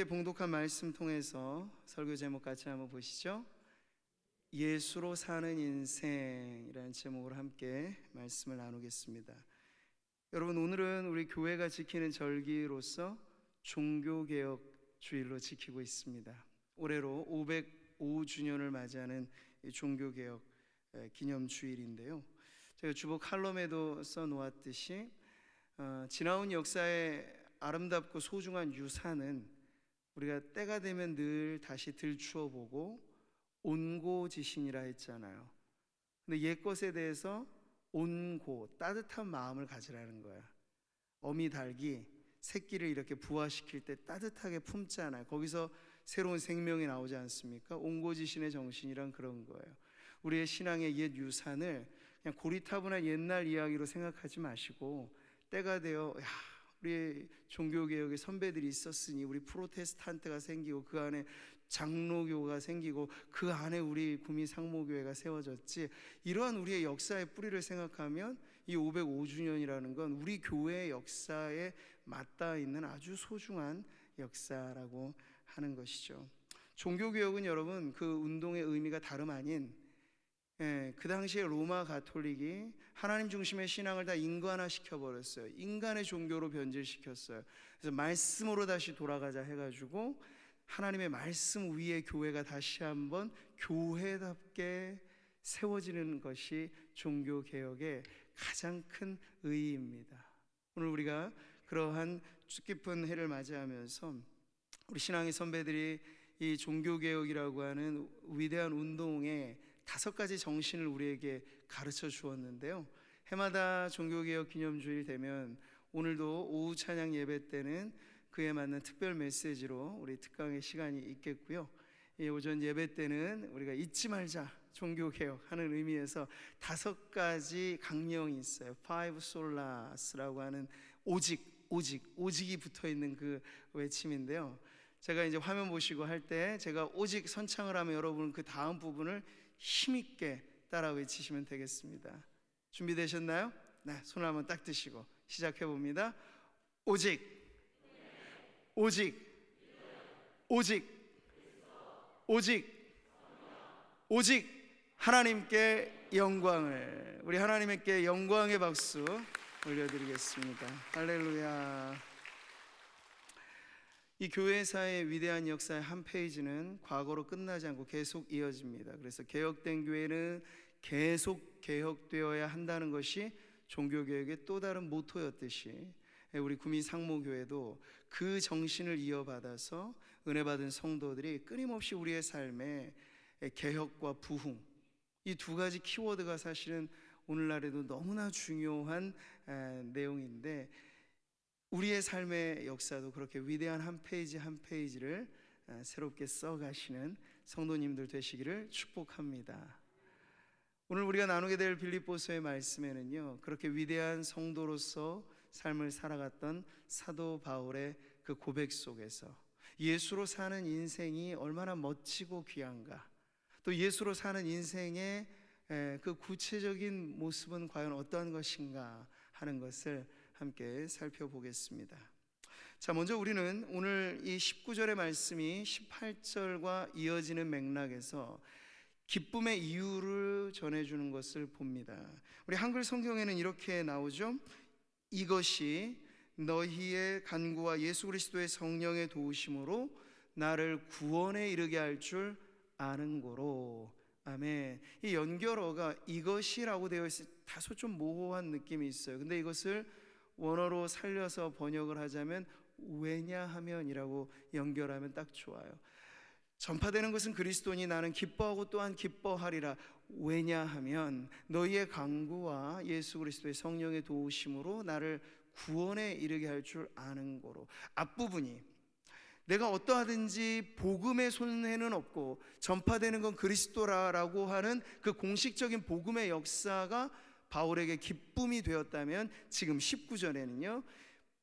봉독한 말씀 통해서 설교 제목 같이 한번 보시죠. 예수로 사는 인생이라는 제목으로 함께 말씀을 나누겠습니다. 여러분, 오늘은 우리 교회가 지키는 절기로서 종교개혁 주일로 지키고 있습니다. 올해로 505주년을 맞이하는 종교개혁 기념주일인데요, 제가 주보 칼럼에도 써놓았듯이 지나온 역사의 아름답고 소중한 유산은 우리가 때가 되면 늘 다시 들추어 보고 온고지신이라 했잖아요. 근데 옛것에 대해서 온고, 따뜻한 마음을 가지라는 거야. 어미 닭이 새끼를 이렇게 부화시킬 때 따뜻하게 품잖아요. 거기서 새로운 생명이 나오지 않습니까? 온고지신의 정신이란 그런 거예요. 우리의 신앙의 옛 유산을 그냥 고리타분한 옛날 이야기로 생각하지 마시고, 때가 되어 우리 종교개혁의 선배들이 있었으니 우리 프로테스탄트가 생기고 그 안에 장로교가 생기고 그 안에 우리 구미상모교회가 세워졌지, 이러한 우리의 역사의 뿌리를 생각하면 이 505주년이라는 건 우리 교회의 역사에 맞닿아 있는 아주 소중한 역사라고 하는 것이죠. 종교개혁은 여러분, 그 운동의 의미가 다름 아닌 그 당시에 로마 가톨릭이 하나님 중심의 신앙을 다 인간화시켜 버렸어요. 인간의 종교로 변질시켰어요. 그래서 말씀으로 다시 돌아가자 해가지고 하나님의 말씀 위에 교회가 다시 한번 교회답게 세워지는 것이 종교개혁의 가장 큰 의의입니다. 오늘 우리가 그러한 뜻깊은 해를 맞이하면서 우리 신앙의 선배들이 이 종교개혁이라고 하는 위대한 운동에 5가지 정신을 우리에게 가르쳐 주었는데요, 해마다 종교개혁 기념주일 되면 오늘도 오후 찬양 예배 때는 그에 맞는 특별 메시지로 우리 특강의 시간이 있겠고요, 오전 예배 때는 우리가 잊지 말자 종교개혁 하는 의미에서 5가지 강령이 있어요. Five Solas라고 하는 오직이 붙어있는 그 외침인데요, 제가 이제 화면 보시고 할 때 제가 오직 선창을 하면 여러분은 그 다음 부분을 힘있게 따라 외치시면 되겠습니다. 준비되셨나요? 네, 손을 한번 딱 드시고 시작해 봅니다. 오직, 오직, 오직, 오직, 오직 하나님께 영광을, 우리 하나님께 영광의 박수 올려드리겠습니다. 할렐루야. 이 교회사의 위대한 역사의 한 페이지는 과거로 끝나지 않고 계속 이어집니다. 그래서 개혁된 교회는 계속 개혁되어야 한다는 것이 종교개혁의 또 다른 모토였듯이 우리 구미상모교회도 그 정신을 이어받아서 은혜받은 성도들이 끊임없이 우리의 삶에 개혁과 부흥, 이 2가지 키워드가 사실은 오늘날에도 너무나 중요한 내용인데, 우리의 삶의 역사도 그렇게 위대한 한 페이지 한 페이지를 새롭게 써가시는 성도님들 되시기를 축복합니다. 오늘 우리가 나누게 될 빌립보서의 말씀에는요, 그렇게 위대한 성도로서 삶을 살아갔던 사도 바울의 그 고백 속에서 예수로 사는 인생이 얼마나 멋지고 귀한가, 또 예수로 사는 인생의 그 구체적인 모습은 과연 어떠한 것인가 하는 것을 함께 살펴보겠습니다. 자, 먼저 우리는 오늘 이 19절의 말씀이 18절과 이어지는 맥락에서 기쁨의 이유를 전해주는 것을 봅니다. 우리 한글 성경에는 이렇게 나오죠. 이것이 너희의 간구와 예수 그리스도의 성령의 도우심으로 나를 구원에 이르게 할 줄 아는 고로. 아멘. 이 연결어가 이것이라고 되어 있어 다소 좀 모호한 느낌이 있어요. 근데 이것을 원어로 살려서 번역을 하자면 왜냐하면이라고 연결하면 딱 좋아요. 전파되는 것은 그리스도니 나는 기뻐하고 또한 기뻐하리라. 왜냐하면 너희의 간구와 예수 그리스도의 성령의 도우심으로 나를 구원에 이르게 할 줄 아는 고로. 앞부분이 내가 어떠하든지 복음의 손해는 없고 전파되는 건 그리스도라라고 하는 그 공식적인 복음의 역사가 바울에게 기쁨이 되었다면, 지금 19절에는요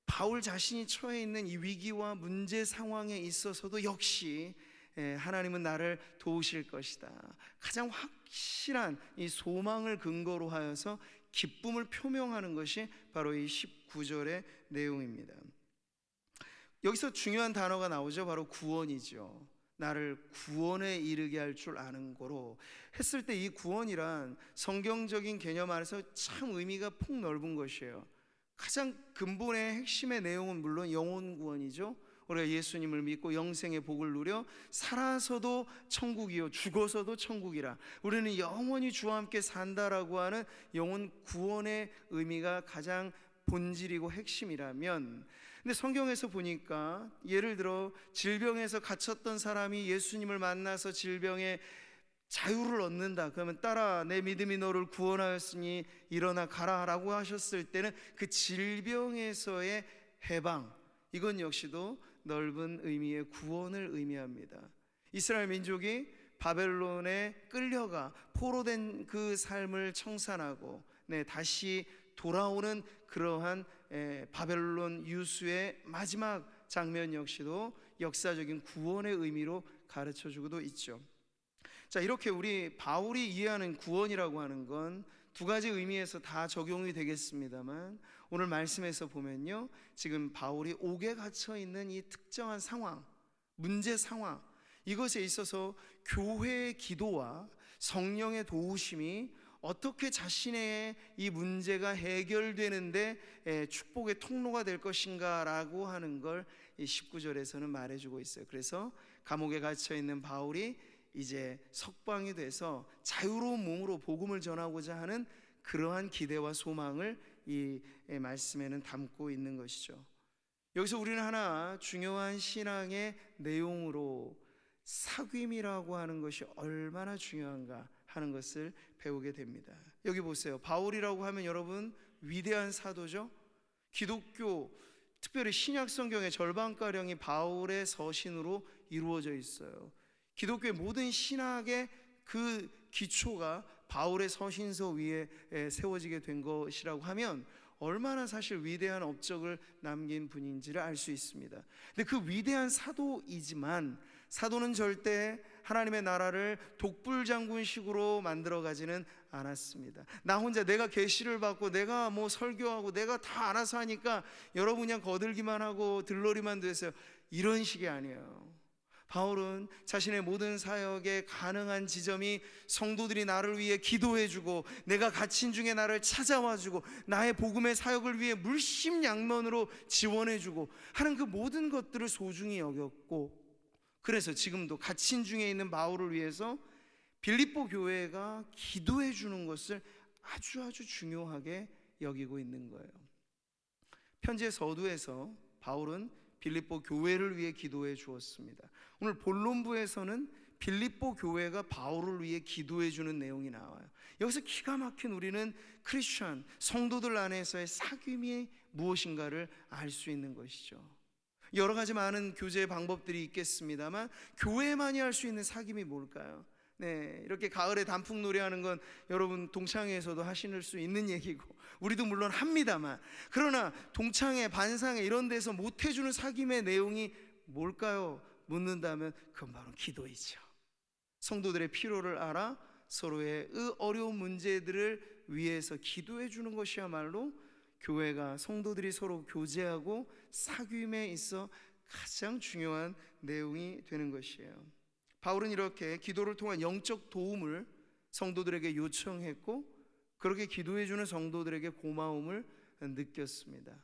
바울 자신이 처해 있는 이 위기와 문제 상황에 있어서도 역시 하나님은 나를 도우실 것이다, 가장 확실한 이 소망을 근거로 하여서 기쁨을 표명하는 것이 바로 이 19절의 내용입니다. 여기서 중요한 단어가 나오죠. 바로 구원이죠. 나를 구원에 이르게 할 줄 아는 거로 했을 때, 이 구원이란 성경적인 개념 안에서 참 의미가 폭넓은 것이에요. 가장 근본의 핵심의 내용은 물론 영혼 구원이죠. 우리가 예수님을 믿고 영생의 복을 누려 살아서도 천국이요 죽어서도 천국이라, 우리는 영원히 주와 함께 산다라고 하는 영혼 구원의 의미가 가장 본질이고 핵심이라면, 근데 성경에서 보니까 예를 들어 질병에서 갇혔던 사람이 예수님을 만나서 질병의 자유를 얻는다, 그러면 따라 내 믿음이 너를 구원하였으니 일어나 가라 라고 하셨을 때는 그 질병에서의 해방, 이건 역시도 넓은 의미의 구원을 의미합니다. 이스라엘 민족이 바벨론에 끌려가 포로된 그 삶을 청산하고 다시 돌아오는 그러한 바벨론 유수의 마지막 장면 역시도 역사적인 구원의 의미로 가르쳐주고도 있죠. 자, 이렇게 우리 바울이 이해하는 구원이라고 하는 건 두 가지 의미에서 다 적용이 되겠습니다만, 오늘 말씀에서 보면요, 지금 바울이 옥에 갇혀 있는 이 특정한 상황, 문제 상황, 이것에 있어서 교회의 기도와 성령의 도우심이 어떻게 자신의 이 문제가 해결되는데 축복의 통로가 될 것인가 라고 하는 걸 이 19절에서는 말해주고 있어요. 그래서 감옥에 갇혀 있는 바울이 이제 석방이 돼서 자유로운 몸으로 복음을 전하고자 하는 그러한 기대와 소망을 이 말씀에는 담고 있는 것이죠. 여기서 우리는 하나 중요한 신앙의 내용으로 사귐이라고 하는 것이 얼마나 중요한가 하는 것을 배우게 됩니다. 여기 보세요. 바울이라고 하면 여러분 위대한 사도죠. 기독교, 특별히 신약 성경의 절반가량이 바울의 서신으로 이루어져 있어요. 기독교의 모든 신학의 그 기초가 바울의 서신서 위에 세워지게 된 것이라고 하면 얼마나 사실 위대한 업적을 남긴 분인지를 알 수 있습니다. 근데 그 위대한 사도이지만 사도는 절대 하나님의 나라를 독불장군식으로 만들어가지는 않았습니다. 나 혼자 내가 계시를 받고 내가 뭐 설교하고 내가 다 알아서 하니까 여러분 그냥 거들기만 하고 들러리만 됐어요, 이런 식이 아니에요. 바울은 자신의 모든 사역에 가능한 지점이 성도들이 나를 위해 기도해주고 내가 갇힌 중에 나를 찾아와주고 나의 복음의 사역을 위해 물심양면으로 지원해주고 하는 그 모든 것들을 소중히 여겼고, 그래서 지금도 갇힌 중에 있는 바울을 위해서 빌립보 교회가 기도해주는 것을 아주 중요하게 여기고 있는 거예요. 편지의 서두에서 바울은 빌립보 교회를 위해 기도해 주었습니다. 오늘 본론부에서는 빌립보 교회가 바울을 위해 기도해 주는 내용이 나와요. 여기서 기가 막힌 우리는 크리스천 성도들 안에서의 사귐이 무엇인가를 알 수 있는 것이죠. 여러 가지 많은 교제 방법들이 있겠습니다만 교회만이 할 수 있는 사귐이 뭘까요? 이렇게 가을에 단풍 노래하는 건 여러분 동창회에서도 하실 수 있는 얘기고 우리도 물론 합니다만, 그러나 동창회, 반상회 이런 데서 못 해주는 사귐의 내용이 뭘까요? 묻는다면 그건 바로 기도이죠. 성도들의 필요를 알아 서로의 어려운 문제들을 위해서 기도해 주는 것이야말로 교회가, 성도들이 서로 교제하고 사귐에 있어 가장 중요한 내용이 되는 것이에요. 바울은 이렇게 기도를 통한 영적 도움을 성도들에게 요청했고, 그렇게 기도해 주는 성도들에게 고마움을 느꼈습니다.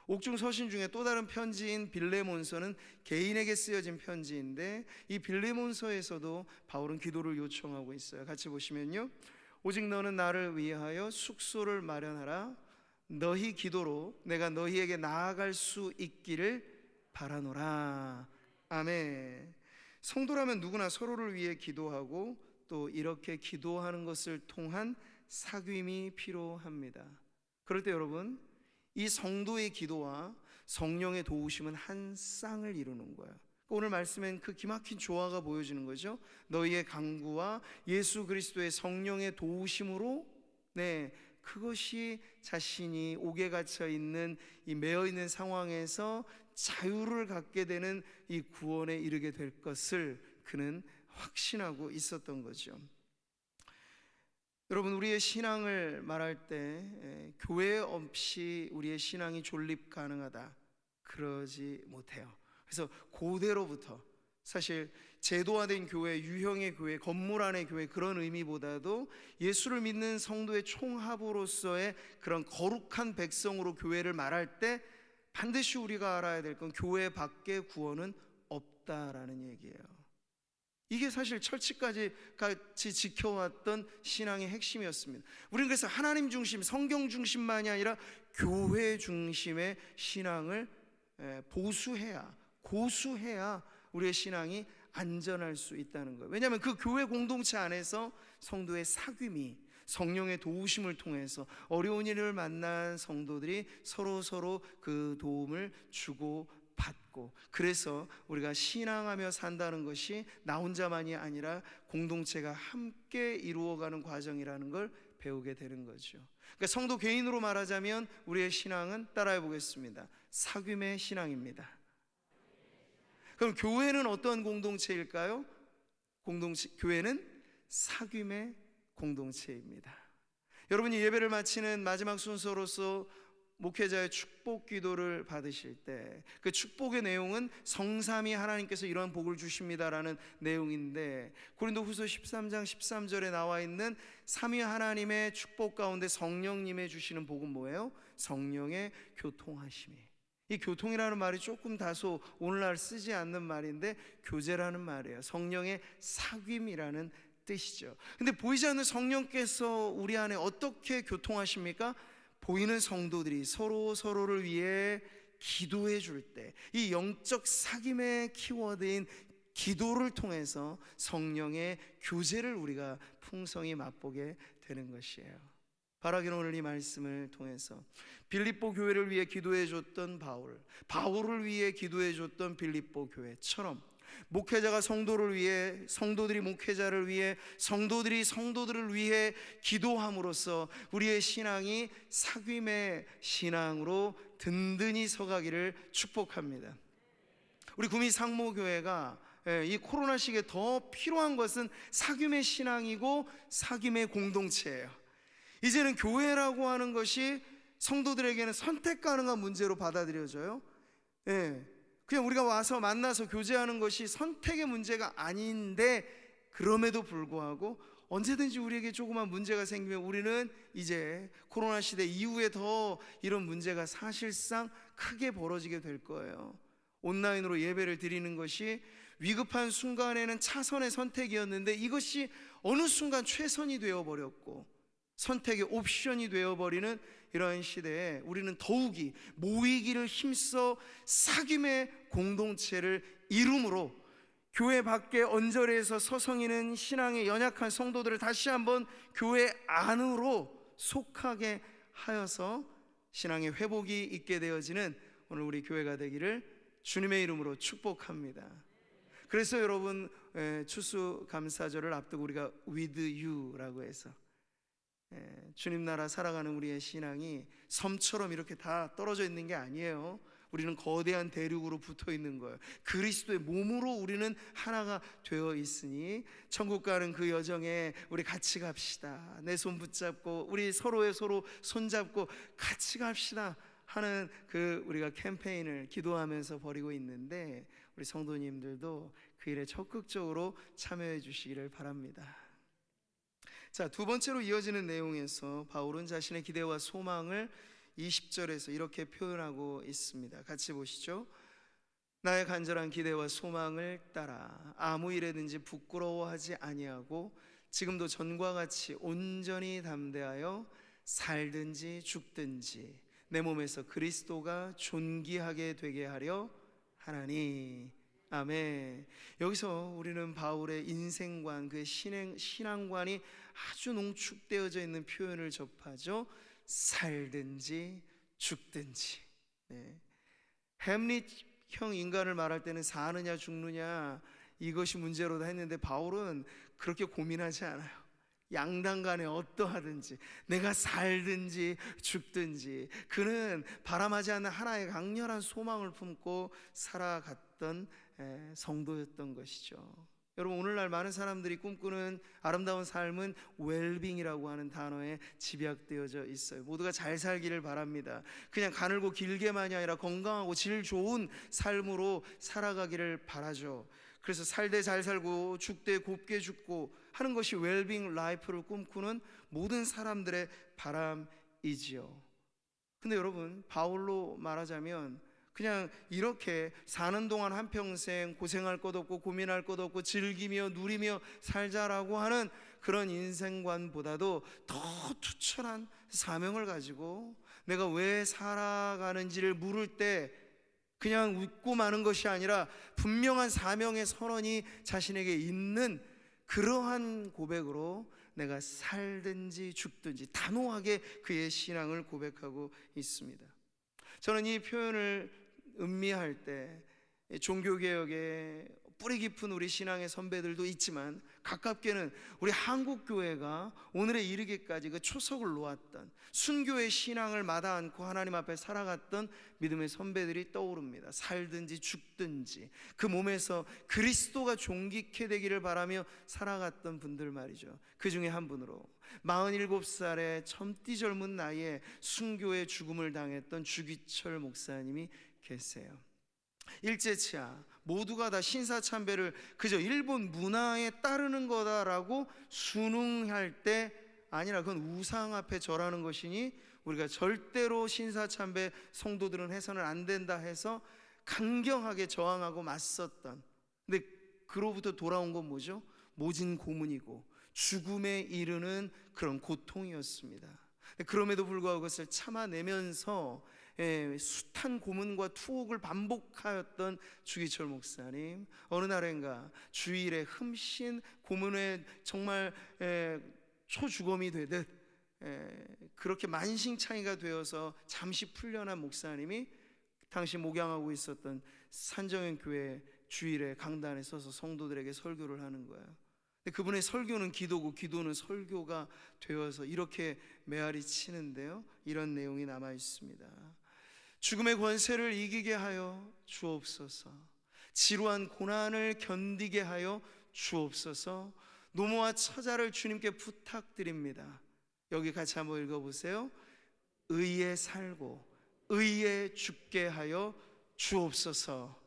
옥중 서신 중에 또 다른 편지인 빌레몬서는 개인에게 쓰여진 편지인데, 이 빌레몬서에서도 바울은 기도를 요청하고 있어요. 같이 보시면요, 오직 너는 나를 위하여 숙소를 마련하라. 너희 기도로 내가 너희에게 나아갈 수 있기를 바라노라. 아멘. 성도라면 누구나 서로를 위해 기도하고 또 이렇게 기도하는 것을 통한 사귐이 필요합니다. 그럴 때 여러분, 이 성도의 기도와 성령의 도우심은 한 쌍을 이루는 거예요. 오늘 말씀엔 그 기막힌 조화가 보여지는 거죠. 너희의 강구와 예수 그리스도의 성령의 도우심으로 그것이 자신이 옥에 갇혀 있는 이 매여 있는 상황에서 자유를 갖게 되는 이 구원에 이르게 될 것을 그는 확신하고 있었던 거죠. 여러분, 우리의 신앙을 말할 때 교회 없이 우리의 신앙이 존립 가능하다, 그러지 못해요. 그래서 그대로부터 사실 제도화된 교회, 유형의 교회, 건물 안의 교회 그런 의미보다도 예수를 믿는 성도의 총합으로서의 그런 거룩한 백성으로 교회를 말할 때 반드시 우리가 알아야 될 건 교회 밖의 구원은 없다라는 얘기예요. 이게 사실 철칙까지 같이 지켜왔던 신앙의 핵심이었습니다. 우리는 그래서 하나님 중심, 성경 중심만이 아니라 교회 중심의 신앙을 보수해야, 고수해야 우리의 신앙이 안전할 수 있다는 거예요. 왜냐하면 그 교회 공동체 안에서 성도의 사귐이 성령의 도우심을 통해서 어려운 일을 만난 성도들이 서로 그 도움을 주고 받고, 그래서 우리가 신앙하며 산다는 것이 나 혼자만이 아니라 공동체가 함께 이루어가는 과정이라는 걸 배우게 되는 거죠. 그러니까 성도 개인으로 말하자면 우리의 신앙은, 따라해 보겠습니다, 사귐의 신앙입니다. 그럼 교회는 어떤 공동체일까요? 교회는 사귐의 공동체입니다. 여러분이 예배를 마치는 마지막 순서로서 목회자의 축복 기도를 받으실 때 그 축복의 내용은 성삼위 하나님께서 이러한 복을 주십니다라는 내용인데, 고린도후서 13장 13절에 나와 있는 삼위 하나님의 축복 가운데 성령님의 주시는 복은 뭐예요? 성령의 교통하심이. 이 교통이라는 말이 조금 다소 오늘날 쓰지 않는 말인데 교제라는 말이에요. 성령의 사귐이라는 뜻이죠. 근데 보이지 않는 성령께서 우리 안에 어떻게 교통하십니까? 보이는 성도들이 서로를 위해 기도해 줄 때, 이 영적 사귐의 키워드인 기도를 통해서 성령의 교제를 우리가 풍성히 맛보게 되는 것이에요. 바라기는 오늘 이 말씀을 통해서 빌립보 교회를 위해 기도해 줬던 바울을 위해 기도해 줬던 빌립보 교회처럼 목회자가 성도를 위해, 성도들이 목회자를 위해, 성도들이 성도들을 위해 기도함으로써 우리의 신앙이 사귐의 신앙으로 든든히 서가기를 축복합니다. 우리 구미 상모교회가 이 코로나 시기에 더 필요한 것은 사귐의 신앙이고 사귐의 공동체예요. 이제는 교회라고 하는 것이 성도들에게는 선택 가능한 문제로 받아들여져요. 그냥 우리가 와서 만나서 교제하는 것이 선택의 문제가 아닌데, 그럼에도 불구하고 언제든지 우리에게 조그만 문제가 생기면 우리는 이제 코로나 시대 이후에 더 이런 문제가 사실상 크게 벌어지게 될 거예요. 온라인으로 예배를 드리는 것이 위급한 순간에는 차선의 선택이었는데 이것이 어느 순간 최선이 되어버렸고 선택의 옵션이 되어버리는 이러한 시대에 우리는 더욱이 모이기를 힘써 사귐의 공동체를 이룸으로 교회 밖에 언저리에서 서성이는 신앙의 연약한 성도들을 다시 한번 교회 안으로 속하게 하여서 신앙의 회복이 있게 되어지는 오늘 우리 교회가 되기를 주님의 이름으로 축복합니다. 그래서 여러분, 추수감사절을 앞두고 우리가 with you라고 해서 주님 나라 살아가는 우리의 신앙이 섬처럼 이렇게 다 떨어져 있는 게 아니에요. 우리는 거대한 대륙으로 붙어 있는 거예요. 그리스도의 몸으로 우리는 하나가 되어 있으니 천국 가는 그 여정에 우리 같이 갑시다. 내 손 붙잡고 우리 서로 손잡고 같이 갑시다 하는 그 우리가 캠페인을 기도하면서 벌이고 있는데, 우리 성도님들도 그 일에 적극적으로 참여해 주시기를 바랍니다. 자, 두 번째로 이어지는 내용에서 바울은 자신의 기대와 소망을 20절에서 이렇게 표현하고 있습니다. 같이 보시죠. 나의 간절한 기대와 소망을 따라 아무 일에든지 부끄러워하지 아니하고 지금도 전과 같이 온전히 담대하여 살든지 죽든지 내 몸에서 그리스도가 존귀하게 되게 하려 하나니. 아멘. 여기서 우리는 바울의 인생관, 그의 신앙관이 아주 농축되어져 있는 표현을 접하죠. 살든지 죽든지. 햄릿형 인간을 말할 때는 사느냐 죽느냐 이것이 문제로다 했는데, 바울은 그렇게 고민하지 않아요. 양당간에 어떠하든지, 내가 살든지 죽든지, 그는 바람하지 않는 하나의 강렬한 소망을 품고 살아갔던 성도였던 것이죠. 여러분, 오늘날 많은 사람들이 꿈꾸는 아름다운 삶은 웰빙이라고 하는 단어에 집약되어져 있어요. 모두가 잘 살기를 바랍니다. 그냥 가늘고 길게만이 아니라 건강하고 질 좋은 삶으로 살아가기를 바라죠. 그래서 살되 잘 살고 죽되 곱게 죽고 하는 것이 웰빙 라이프를 꿈꾸는 모든 사람들의 바람이지요. 근데 여러분, 바울로 말하자면 그냥 이렇게 사는 동안 한평생 고생할 것 없고 고민할 것 없고 즐기며 누리며 살자라고 하는 그런 인생관보다도 더 투철한 사명을 가지고 내가 왜 살아가는지를 물을 때 그냥 웃고 마는 것이 아니라 분명한 사명의 선언이 자신에게 있는 그러한 고백으로 내가 살든지 죽든지 단호하게 그의 신앙을 고백하고 있습니다. 저는 이 표현을 음미할 때 종교개혁의 뿌리 깊은 우리 신앙의 선배들도 있지만 가깝게는 우리 한국교회가 오늘에 이르기까지 그 초석을 놓았던 순교의 신앙을 마다 않고 하나님 앞에 살아갔던 믿음의 선배들이 떠오릅니다. 살든지 죽든지 그 몸에서 그리스도가 존귀케 되기를 바라며 살아갔던 분들 말이죠. 그 중에 한 분으로 47살의 젊디 젊은 나이에 순교의 죽음을 당했던 주기철 목사님이 계세요. 일제치하 모두가 다 신사참배를 그저 일본 문화에 따르는 거다라고 순응할 때 아니라 그건 우상 앞에 절하는 것이니 우리가 절대로 신사참배 성도들은 해서는 안 된다 해서 강경하게 저항하고 맞섰던, 근데 그로부터 돌아온 건 뭐죠? 모진 고문이고 죽음에 이르는 그런 고통이었습니다. 그럼에도 불구하고 그것을 참아내면서 숱한 고문과 투옥을 반복하였던 주기철 목사님, 어느 날인가 주일에 흠씬 고문에 정말 초주검이 되듯 그렇게 만신창이가 되어서 잠시 풀려난 목사님이 당시 목양하고 있었던 산정현 교회 주일에 강단에 서서 성도들에게 설교를 하는 거예요. 근데 그분의 설교는 기도고 기도는 설교가 되어서 이렇게 메아리 치는데요, 이런 내용이 남아 있습니다. 죽음의 권세를 이기게 하여 주옵소서. 지루한 고난을 견디게 하여 주옵소서. 노모와 처자를 주님께 부탁드립니다. 여기 같이 한번 읽어보세요. 의에 살고 의에 죽게 하여 주옵소서.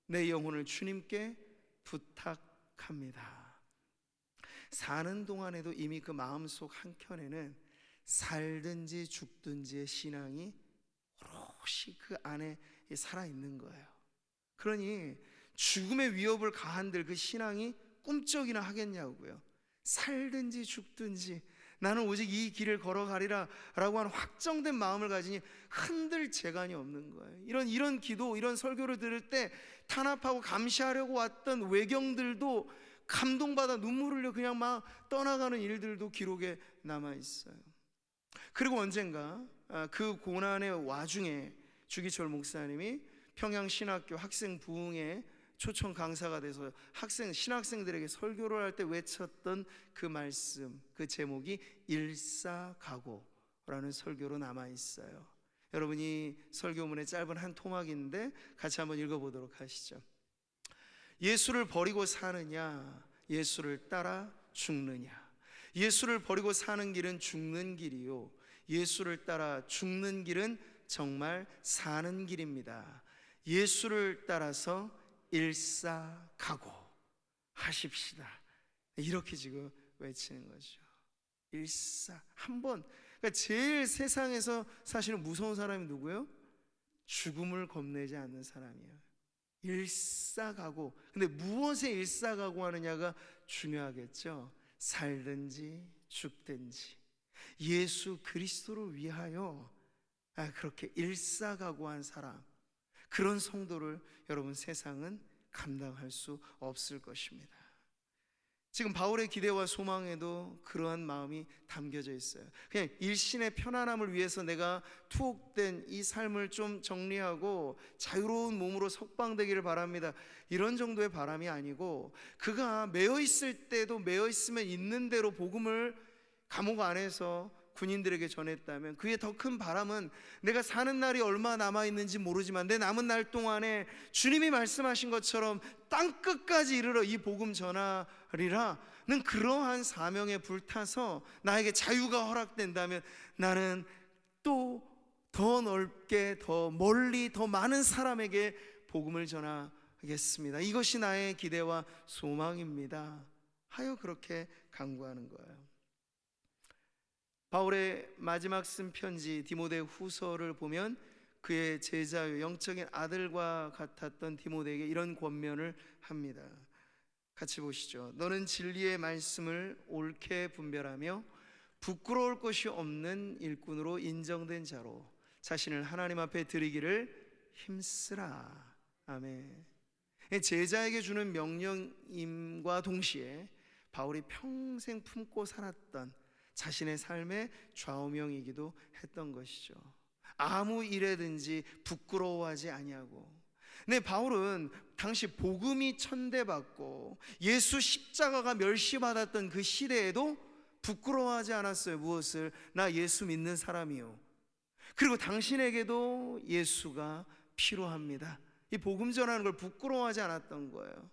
내 영혼을 주님께 부탁합니다. 사는 동안에도 이미 그 마음속 한켠에는 살든지 죽든지의 신앙이 오롯이 그 안에 살아있는 거예요. 그러니 죽음의 위협을 가한들 그 신앙이 꿈쩍이나 하겠냐고요. 살든지 죽든지 나는 오직 이 길을 걸어가리라 라고 하는 확정된 마음을 가지니 흔들 재간이 없는 거예요. 이런 기도, 이런 설교를 들을 때 탄압하고 감시하려고 왔던 외경들도 감동받아 눈물 흘려 그냥 막 떠나가는 일들도 기록에 남아있어요. 그리고 언젠가 그 고난의 와중에 주기철 목사님이 평양신학교 학생 부흥회 초청 강사가 돼서 신학생들에게 설교를 할 때 외쳤던 그 말씀, 그 제목이 일사각오라는 설교로 남아있어요. 여러분이 설교문의 짧은 한 토막인데 같이 한번 읽어보도록 하시죠. 예수를 버리고 사느냐, 예수를 따라 죽느냐. 예수를 버리고 사는 길은 죽는 길이요, 예수를 따라 죽는 길은 정말 사는 길입니다. 예수를 따라서 일사각오 하십시다. 이렇게 지금 외치는 거죠. 한번. 그러니까 제일 세상에서 사실은 무서운 사람이 누구예요? 죽음을 겁내지 않는 사람이에요. 일사각오. 근데 무엇에 일사각오 하느냐가 중요하겠죠. 살든지 죽든지 예수 그리스도를 위하여 그렇게 일사각오한 사람, 그런 성도를 여러분 세상은 감당할 수 없을 것입니다. 지금 바울의 기대와 소망에도 그러한 마음이 담겨져 있어요. 그냥 일신의 편안함을 위해서 내가 투옥된 이 삶을 좀 정리하고 자유로운 몸으로 석방되기를 바랍니다, 이런 정도의 바람이 아니고, 그가 매여 있을 때도 매여 있으면 있는 대로 복음을 감옥 안에서 군인들에게 전했다면 그의 더 큰 바람은 내가 사는 날이 얼마 남아있는지 모르지만 내 남은 날 동안에 주님이 말씀하신 것처럼 땅끝까지 이르러 이 복음 전하리라 는 그러한 사명에 불타서 나에게 자유가 허락된다면 나는 또 더 넓게 더 멀리 더 많은 사람에게 복음을 전하겠습니다. 이것이 나의 기대와 소망입니다 하여 그렇게 간구하는 거예요. 바울의 마지막 쓴 편지 디모데 후서를 보면 그의 제자요 영적인 아들과 같았던 디모데에게 이런 권면을 합니다. 같이 보시죠. 너는 진리의 말씀을 옳게 분별하며 부끄러울 것이 없는 일꾼으로 인정된 자로 자신을 하나님 앞에 드리기를 힘쓰라. 아멘. 제자에게 주는 명령임과 동시에 바울이 평생 품고 살았던 자신의 삶의 좌우명이기도 했던 것이죠. 아무 일에든지 부끄러워하지 아니하고. 네, 바울은 당시 복음이 천대받고 예수 십자가가 멸시받았던 그 시대에도 부끄러워하지 않았어요. 무엇을? 나 예수 믿는 사람이요, 그리고 당신에게도 예수가 필요합니다. 이 복음 전하는 걸 부끄러워하지 않았던 거예요.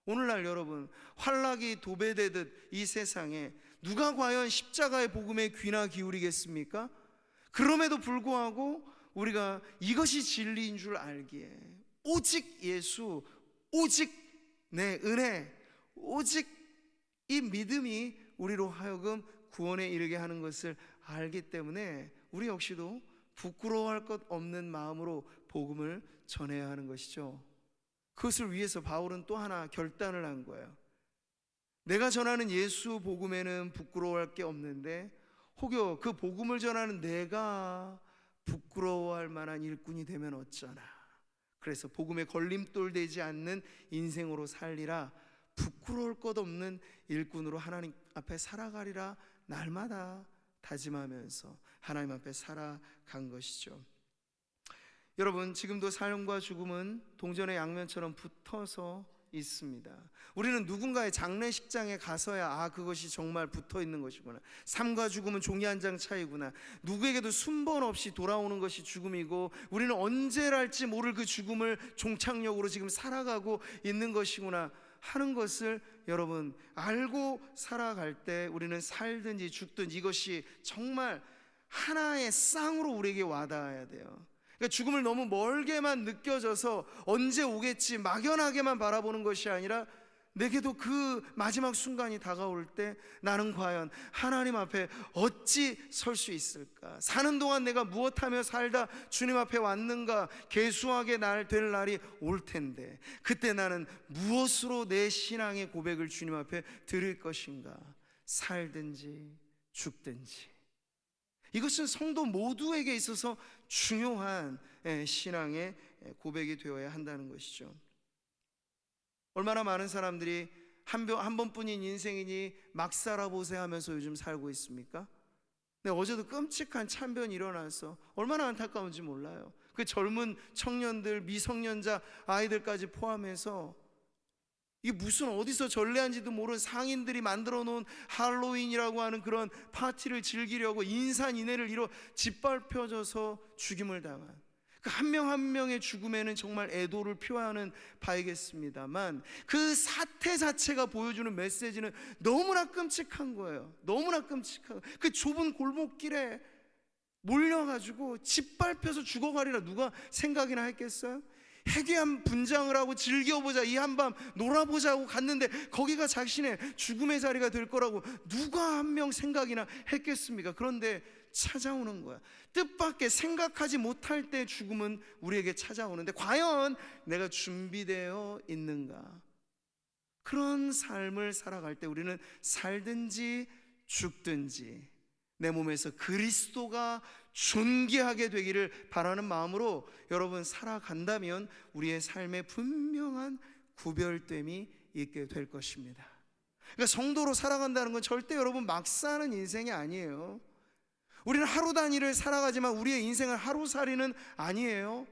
오늘날 여러분, 환락이 도배되듯 이 세상에 누가 과연 십자가의 복음에 귀나 기울이겠습니까? 그럼에도 불구하고 우리가 이것이 진리인 줄 알기에 오직 예수, 오직 내 은혜, 오직 이 믿음이 우리로 하여금 구원에 이르게 하는 것을 알기 때문에 우리 역시도 부끄러워할 것 없는 마음으로 복음을 전해야 하는 것이죠. 그것을 위해서 바울은 또 하나 결단을 한 거예요. 내가 전하는 예수 복음에는 부끄러워할 게 없는데 혹여 그 복음을 전하는 내가 부끄러워할 만한 일꾼이 되면 어쩌나. 그래서 복음에 걸림돌 되지 않는 인생으로 살리라. 부끄러울 것 없는 일꾼으로 하나님 앞에 살아가리라 날마다 다짐하면서 하나님 앞에 살아간 것이죠. 여러분, 지금도 삶과 죽음은 동전의 양면처럼 붙어서 있습니다. 우리는 누군가의 장례식장에 가서야 그것이 정말 붙어 있는 것이구나, 삶과 죽음은 종이 한 장 차이구나, 누구에게도 순번 없이 돌아오는 것이 죽음이고 우리는 언제랄지 모를 그 죽음을 종착역으로 지금 살아가고 있는 것이구나 하는 것을 여러분 알고 살아갈 때 우리는 살든지 죽든지 이것이 정말 하나의 쌍으로 우리에게 와닿아야 돼요. 그러니까 죽음을 너무 멀게만 느껴져서 언제 오겠지 막연하게만 바라보는 것이 아니라 내게도 그 마지막 순간이 다가올 때 나는 과연 하나님 앞에 어찌 설 수 있을까? 사는 동안 내가 무엇하며 살다 주님 앞에 왔는가? 계수하게 될 날이 올 텐데 그때 나는 무엇으로 내 신앙의 고백을 주님 앞에 드릴 것인가? 살든지 죽든지. 이것은 성도 모두에게 있어서 중요한 신앙의 고백이 되어야 한다는 것이죠. 얼마나 많은 사람들이 한 번뿐인 인생이니 막 살아보세요 하면서 요즘 살고 있습니까? 네, 어제도 끔찍한 참변이 일어나서 얼마나 안타까운지 몰라요. 그 젊은 청년들, 미성년자 아이들까지 포함해서 이게 무슨 어디서 전래한지도 모르는 상인들이 만들어 놓은 할로윈이라고 하는 그런 파티를 즐기려고 인산인해를 이뤄 짓밟혀져서 죽임을 당한 그 한 명 한 명의 죽음에는 정말 애도를 표하는 바이겠습니다만 그 사태 자체가 보여주는 메시지는 너무나 끔찍한 거예요. 너무나 끔찍한 그 좁은 골목길에 몰려가지고 짓밟혀서 죽어가리라 누가 생각이나 했겠어요? 해괴한 분장을 하고 즐겨보자, 이 한밤 놀아보자고 갔는데 거기가 자신의 죽음의 자리가 될 거라고 누가 한 명 생각이나 했겠습니까? 그런데 찾아오는 거야. 뜻밖의 생각하지 못할 때 죽음은 우리에게 찾아오는데 과연 내가 준비되어 있는가? 그런 삶을 살아갈 때 우리는 살든지 죽든지 내 몸에서 그리스도가 존귀하게 되기를 바라는 마음으로 여러분 살아간다면 우리의 삶에 분명한 구별됨이 있게 될 것입니다. 그러니까 성도로 살아간다는 건 절대 여러분 막 사는 인생이 아니에요. 우리는 하루 단위를 살아가지만 우리의 인생은 하루살이는 아니에요.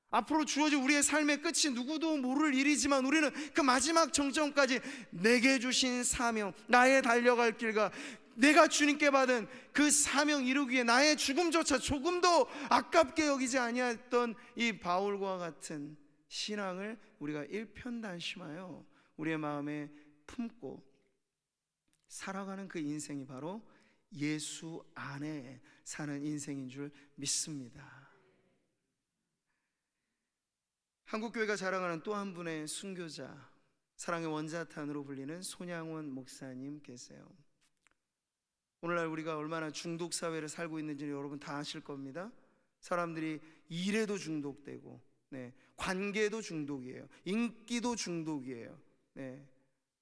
앞으로 주어질 우리의 삶의 끝이 누구도 모를 일이지만 우리는 그 마지막 정점까지 내게 주신 사명, 나의 달려갈 길과 내가 주님께 받은 그 사명 이루기 위해 나의 죽음조차 조금도 아깝게 여기지 아니했던 이 바울과 같은 신앙을 우리가 일편단심하여 우리의 마음에 품고 살아가는 그 인생이 바로 예수 안에 사는 인생인 줄 믿습니다. 한국교회가 자랑하는 또 한 분의 순교자, 사랑의 원자탄으로 불리는 손양원 목사님 계세요. 오늘날 우리가 얼마나 중독 사회를 살고 있는지 여러분 다 아실 겁니다. 사람들이 일에도 중독되고, 관계도 중독이에요. 인기도 중독이에요.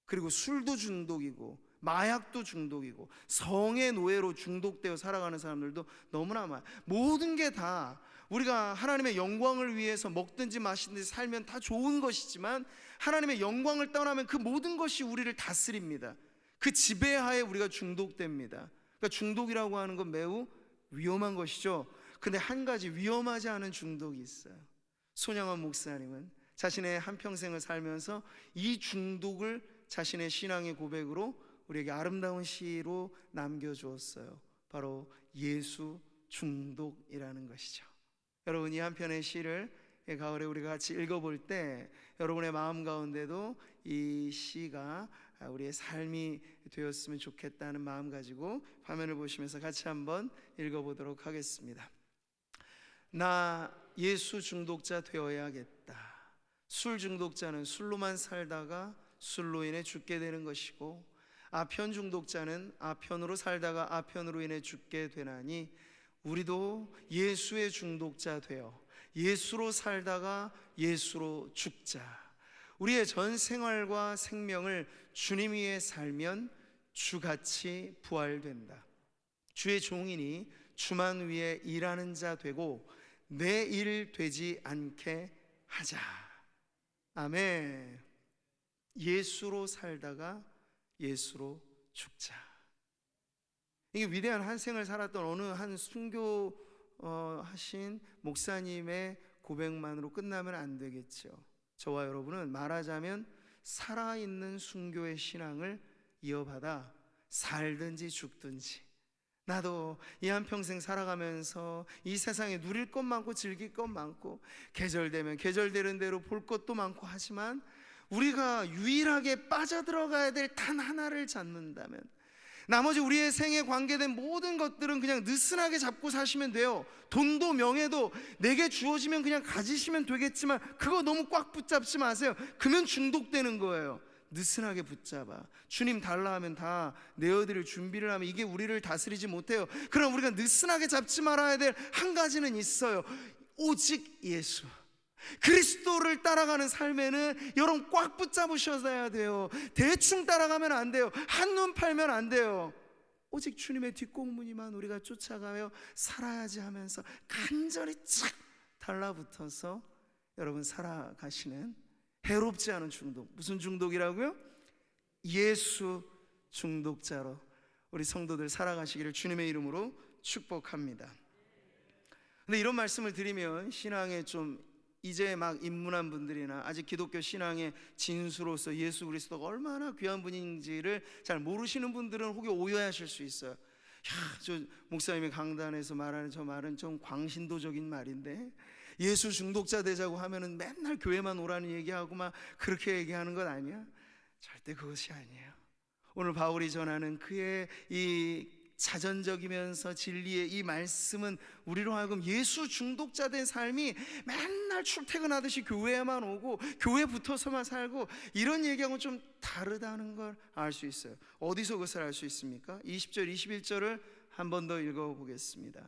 그리고 술도 중독이고, 마약도 중독이고, 성의 노예로 중독되어 살아가는 사람들도 너무나 많아요. 모든 게 다 우리가 하나님의 영광을 위해서 먹든지 마시든지 살면 다 좋은 것이지만, 하나님의 영광을 떠나면 그 모든 것이 우리를 다스립니다. 그 지배하에 우리가 중독됩니다. 그러니까 중독이라고 하는 건 매우 위험한 것이죠. 근데 한 가지 위험하지 않은 중독이 있어요. 손양원 목사님은 자신의 한평생을 살면서 이 중독을 자신의 신앙의 고백으로 우리에게 아름다운 시로 남겨주었어요. 바로 예수 중독이라는 것이죠. 여러분, 이 한 편의 시를 가을에 우리가 같이 읽어볼 때 여러분의 마음 가운데도 이 시가 우리의 삶이 되었으면 좋겠다는 마음 가지고 화면을 보시면서 같이 한번 읽어보도록 하겠습니다. 나 예수 중독자 되어야겠다. 술 중독자는 술로만 살다가 술로 인해 죽게 되는 것이고, 아편 중독자는 아편으로 살다가 아편으로 인해 죽게 되나니, 우리도 예수의 중독자 되어 예수로 살다가 예수로 죽자. 우리의 전 생활과 생명을 주님 위에 살면 주같이 부활된다. 주의 종이니 주만 위에 일하는 자 되고 내 일 되지 않게 하자. 아멘. 예수로 살다가 예수로 죽자. 이게 위대한 한 생을 살았던 어느 한 순교하신 목사님의 고백만으로 끝나면 안 되겠죠. 저와 여러분은 말하자면 살아있는 순교의 신앙을 이어받아 살든지 죽든지, 나도 이 한평생 살아가면서 이 세상에 누릴 것 많고 즐길 것 많고 계절되면 계절되는 대로 볼 것도 많고 하지만, 우리가 유일하게 빠져들어가야 될 단 하나를 잡는다면 나머지 우리의 생에 관계된 모든 것들은 그냥 느슨하게 잡고 사시면 돼요. 돈도 명예도 내게 주어지면 그냥 가지시면 되겠지만 그거 너무 꽉 붙잡지 마세요. 그러면 중독되는 거예요. 느슨하게 붙잡아 주님 달라 하면 다 내어드릴 준비를 하면 이게 우리를 다스리지 못해요. 그럼 우리가 느슨하게 잡지 말아야 될 한 가지는 있어요. 오직 예수, 그리스도를 따라가는 삶에는 여러분 꽉 붙잡으셔야 돼요. 대충 따라가면 안 돼요. 한눈 팔면 안 돼요. 오직 주님의 뒷공무니만 우리가 쫓아가며 살아야지 하면서 간절히 착 달라붙어서 여러분 살아가시는 해롭지 않은 중독. 무슨 중독이라고요? 예수 중독자로 우리 성도들 살아가시기를 주님의 이름으로 축복합니다. 근데 이런 말씀을 드리면 신앙에 좀 이제 막 입문한 분들이나 아직 기독교 신앙의 진수로서 예수 그리스도가 얼마나 귀한 분인지를 잘 모르시는 분들은 혹여 오해하실 수 있어요. 저 목사님이 강단에서 말하는 저 말은 좀 광신도적인 말인데, 예수 중독자 되자고 하면은 맨날 교회만 오라는 얘기하고 막 그렇게 얘기하는 것 아니야? 절대 그것이 아니에요. 오늘 바울이 전하는 그의 이 자전적이면서 진리의 이 말씀은 우리로 하여금 예수 중독자 된 삶이 맨날 출퇴근하듯이 교회에만 오고 교회 붙어서만 살고 이런 얘기하고는 좀 다르다는 걸 알 수 있어요. 어디서 그것을 알 수 있습니까? 20절 21절을 한 번 더 읽어보겠습니다.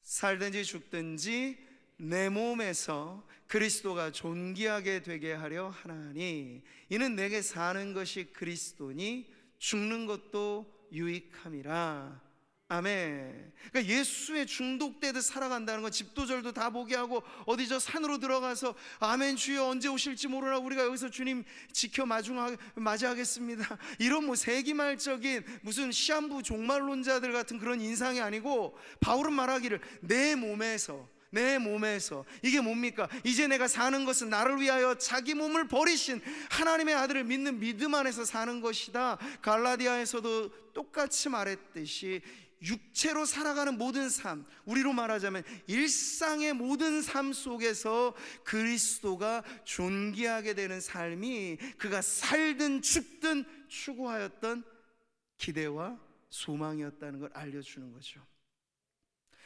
살든지 죽든지 내 몸에서 그리스도가 존귀하게 되게 하려 하나니, 이는 내게 사는 것이 그리스도니 죽는 것도 유익함이라. 아멘. 그러니까 예수에 중독되듯 살아간다는 건 집도절도 다 포기하고 어디 저 산으로 들어가서 아멘 주여 언제 오실지 모르나 우리가 여기서 주님 지켜 맞이하겠습니다, 이런 뭐 세기말적인 무슨 시한부 종말론자들 같은 그런 인상이 아니고, 바울은 말하기를 내 몸에서, 내 몸에서. 이게 뭡니까? 이제 내가 사는 것은 나를 위하여 자기 몸을 버리신 하나님의 아들을 믿는 믿음 안에서 사는 것이다. 갈라디아에서도 똑같이 말했듯이 육체로 살아가는 모든 삶, 우리로 말하자면 일상의 모든 삶 속에서 그리스도가 존귀하게 되는 삶이 그가 살든 죽든 추구하였던 기대와 소망이었다는 걸 알려주는 거죠.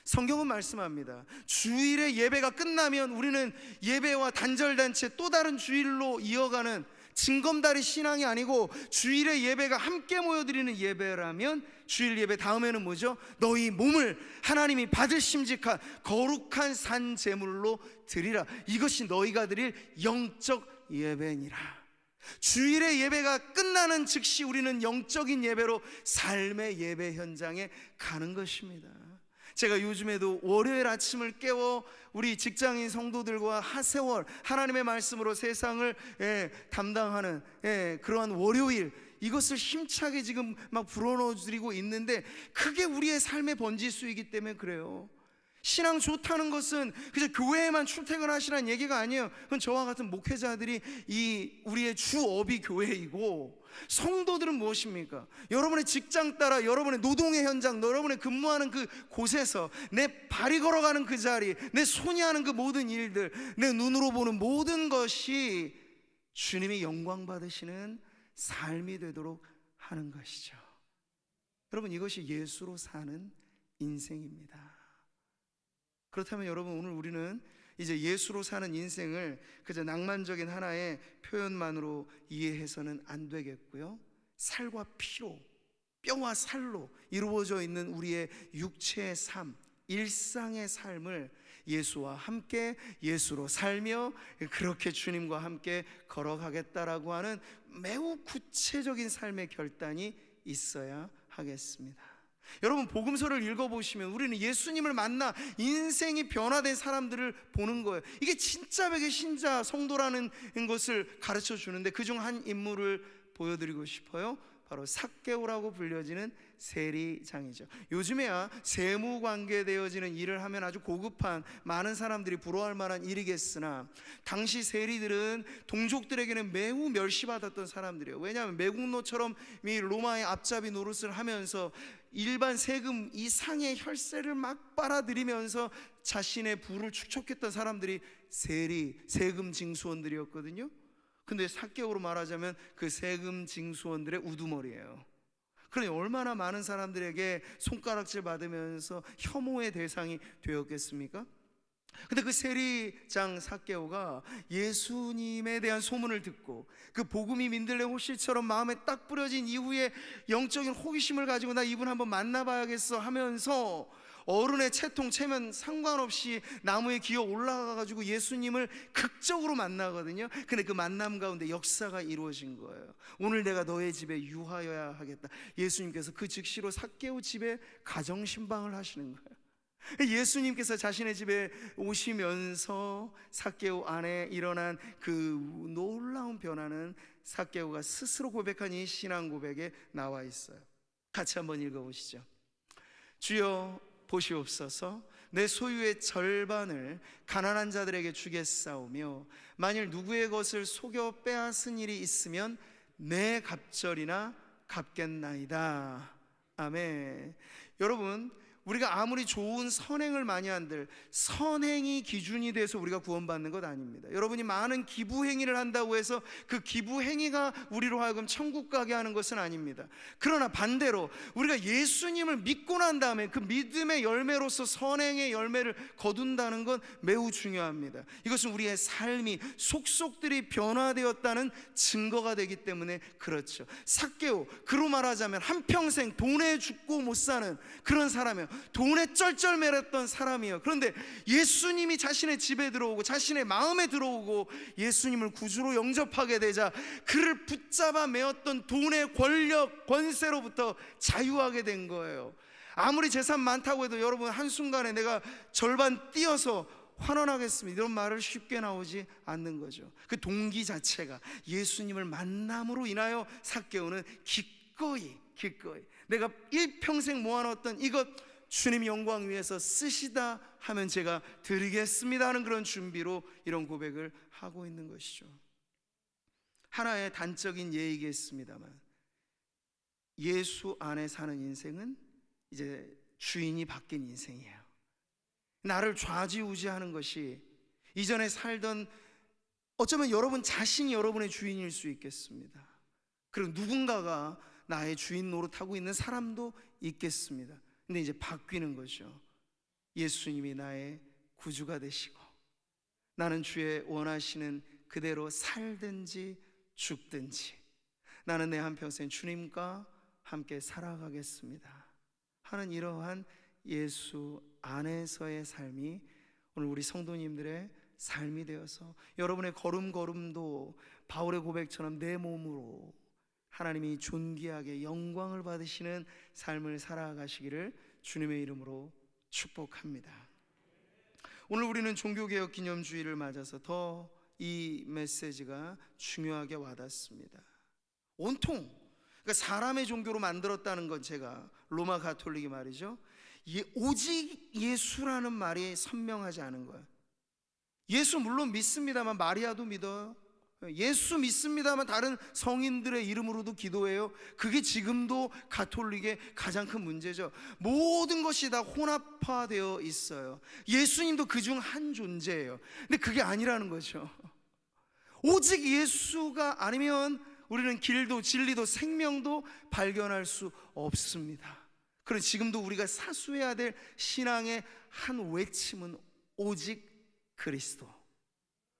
성경은 말씀합니다. 주일의 예배가 끝나면 우리는 예배와 단절단체 또 다른 주일로 이어가는 징검다리 신앙이 아니고, 주일의 예배가 함께 모여드리는 예배라면 주일 예배 다음에는 뭐죠? 너희 몸을 하나님이 받으심직한 거룩한 산 제물로 드리라. 이것이 너희가 드릴 영적 예배니라. 주일의 예배가 끝나는 즉시 우리는 영적인 예배로 삶의 예배 현장에 가는 것입니다. 제가 요즘에도 월요일 아침을 깨워 우리 직장인 성도들과 하세월 하나님의 말씀으로 세상을 담당하는 그러한 월요일, 이것을 힘차게 지금 막 불어넣어드리고 있는데, 그게 우리의 삶의 번지수이기 때문에 그래요. 신앙 좋다는 것은 그저 교회에만 출퇴근하시라는 얘기가 아니에요. 그건 저와 같은 목회자들이 우리의 주업이 교회이고, 성도들은 무엇입니까? 여러분의 직장 따라 여러분의 노동의 현장, 여러분의 근무하는 그 곳에서 내 발이 걸어가는 그 자리, 내 손이 하는 그 모든 일들, 내 눈으로 보는 모든 것이 주님이 영광 받으시는 삶이 되도록 하는 것이죠. 여러분, 이것이 예수로 사는 인생입니다. 그렇다면 여러분, 오늘 우리는 이제 예수로 사는 인생을 그저 낭만적인 하나의 표현만으로 이해해서는 안 되겠고요, 살과 피로, 뼈와 살로 이루어져 있는 우리의 육체의 삶, 일상의 삶을 예수와 함께 예수로 살며 그렇게 주님과 함께 걸어가겠다라고 하는 매우 구체적인 삶의 결단이 있어야 하겠습니다. 여러분, 복음서를 읽어보시면 우리는 예수님을 만나 인생이 변화된 사람들을 보는 거예요. 이게 진짜 백의 신자 성도라는 것을 가르쳐 주는데, 그중 한 인물을 보여드리고 싶어요. 바로 삭개오라고 불려지는 세리장이죠. 요즘에야 세무 관계되어지는 일을 하면 아주 고급한, 많은 사람들이 부러워할 만한 일이겠으나, 당시 세리들은 동족들에게는 매우 멸시받았던 사람들이에요. 왜냐하면 매국노처럼 이 로마의 앞잡이 노릇을 하면서 일반 세금 이상의 혈세를 막 빨아들이면서 자신의 부를 축적했던 사람들이 세금 징수원들이었거든요. 근데 삭개오로 말하자면 그 세금 징수원들의 우두머리예요. 그러니 얼마나 많은 사람들에게 손가락질 받으면서 혐오의 대상이 되었겠습니까? 근데 그 세리장 삭개오가 예수님에 대한 소문을 듣고 그 복음이 민들레 호실처럼 마음에 딱 뿌려진 이후에 영적인 호기심을 가지고 나 이분 한번 만나봐야겠어 하면서 어른의 채통 체면 상관없이 나무에 기어 올라가가지고 예수님을 극적으로 만나거든요. 근데 그 만남 가운데 역사가 이루어진 거예요. 오늘 내가 너의 집에 유하여야 하겠다. 예수님께서 그 즉시로 삭개오 집에 가정신방을 하시는 거예요. 예수님께서 자신의 집에 오시면서 삭개오 안에 일어난 그 놀라운 변화는 삭개오가 스스로 고백한 이 신앙 고백에 나와 있어요. 같이 한번 읽어보시죠. 주여 보시옵소서, 내 소유의 절반을 가난한 자들에게 주겠사오며 만일 누구의 것을 속여 빼앗은 일이 있으면 내 갑절이나 갚겠나이다. 아멘. 여러분, 우리가 아무리 좋은 선행을 많이 한들 선행이 기준이 돼서 우리가 구원받는 것 아닙니다. 여러분이 많은 기부 행위를 한다고 해서 그 기부 행위가 우리로 하여금 천국 가게 하는 것은 아닙니다. 그러나 반대로 우리가 예수님을 믿고 난 다음에 그 믿음의 열매로서 선행의 열매를 거둔다는 건 매우 중요합니다. 이것은 우리의 삶이 속속들이 변화되었다는 증거가 되기 때문에 그렇죠. 삭개오, 그로 말하자면 한평생 돈에 죽고 못 사는 그런 사람이에요. 돈에 쩔쩔매렸던 사람이에요. 그런데 예수님이 자신의 집에 들어오고 자신의 마음에 들어오고 예수님을 구주로 영접하게 되자 그를 붙잡아 매었던 돈의 권력, 권세로부터 자유하게 된 거예요. 아무리 재산 많다고 해도 여러분, 한순간에 내가 절반 띄어서 환원하겠습니다, 이런 말을 쉽게 나오지 않는 거죠. 그 동기 자체가 예수님을 만남으로 인하여 삭개오는 기꺼이 내가 일평생 모아놓았던 이것 주님 영광 위해서 쓰시다 하면 제가 드리겠습니다 하는 그런 준비로 이런 고백을 하고 있는 것이죠. 하나의 단적인 예이겠습니다만 예수 안에 사는 인생은 이제 주인이 바뀐 인생이에요. 나를 좌지우지하는 것이 이전에 살던, 어쩌면 여러분 자신이 여러분의 주인일 수 있겠습니다. 그리고 누군가가 나의 주인 노릇하고 있는 사람도 있겠습니다. 근데 이제 바뀌는 거죠. 예수님이 나의 구주가 되시고 나는 주의 원하시는 그대로 살든지 죽든지 나는 내 한평생 주님과 함께 살아가겠습니다 하는 이러한 예수 안에서의 삶이 오늘 우리 성도님들의 삶이 되어서 여러분의 걸음걸음도 바울의 고백처럼 내 몸으로 하나님이 존귀하게 영광을 받으시는 삶을 살아가시기를 주님의 이름으로 축복합니다. 오늘 우리는 종교개혁 기념주의를 맞아서 더 이 메시지가 중요하게 와닿습니다. 온통 그러니까 사람의 종교로 만들었다는 건, 제가 로마 가톨릭이 말이죠, 오직 예수라는 말이 선명하지 않은 거예요. 예수 물론 믿습니다만 마리아도 믿어요. 예수 믿습니다만 다른 성인들의 이름으로도 기도해요. 그게 지금도 가톨릭의 가장 큰 문제죠. 모든 것이 다 혼합화되어 있어요. 예수님도 그중 한 존재예요. 근데 그게 아니라는 거죠. 오직 예수가 아니면 우리는 길도 진리도 생명도 발견할 수 없습니다. 그래서 지금도 우리가 사수해야 될 신앙의 한 외침은 오직 그리스도.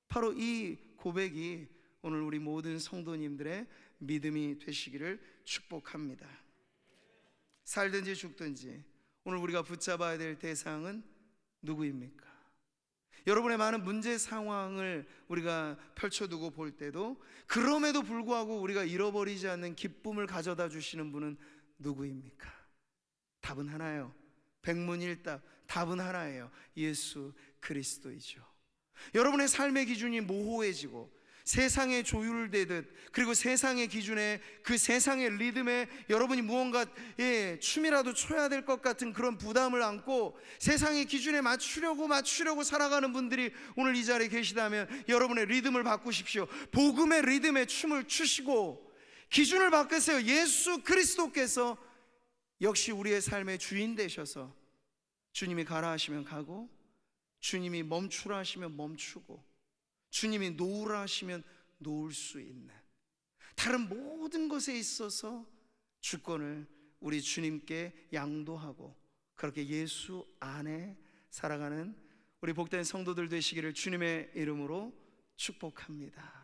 바로 이 고백이 오늘 우리 모든 성도님들의 믿음이 되시기를 축복합니다. 살든지 죽든지 오늘 우리가 붙잡아야 될 대상은 누구입니까? 여러분의 많은 문제 상황을 우리가 펼쳐두고 볼 때도 그럼에도 불구하고 우리가 잃어버리지 않는 기쁨을 가져다 주시는 분은 누구입니까? 답은 하나예요. 백문일답, 답은 하나예요. 예수 그리스도이죠. 여러분의 삶의 기준이 모호해지고 세상에 조율되듯, 그리고 세상의 기준에, 그 세상의 리듬에 여러분이 무언가 춤이라도 춰야 될 것 같은 그런 부담을 안고 세상의 기준에 맞추려고 살아가는 분들이 오늘 이 자리에 계시다면 여러분의 리듬을 바꾸십시오. 복음의 리듬에 춤을 추시고 기준을 바꾸세요. 예수 그리스도께서 역시 우리의 삶의 주인 되셔서 주님이 가라 하시면 가고, 주님이 멈추라 하시면 멈추고, 주님이 놓으라 하시면 놓을 수 있는, 다른 모든 것에 있어서 주권을 우리 주님께 양도하고 그렇게 예수 안에 살아가는 우리 복된 성도들 되시기를 주님의 이름으로 축복합니다.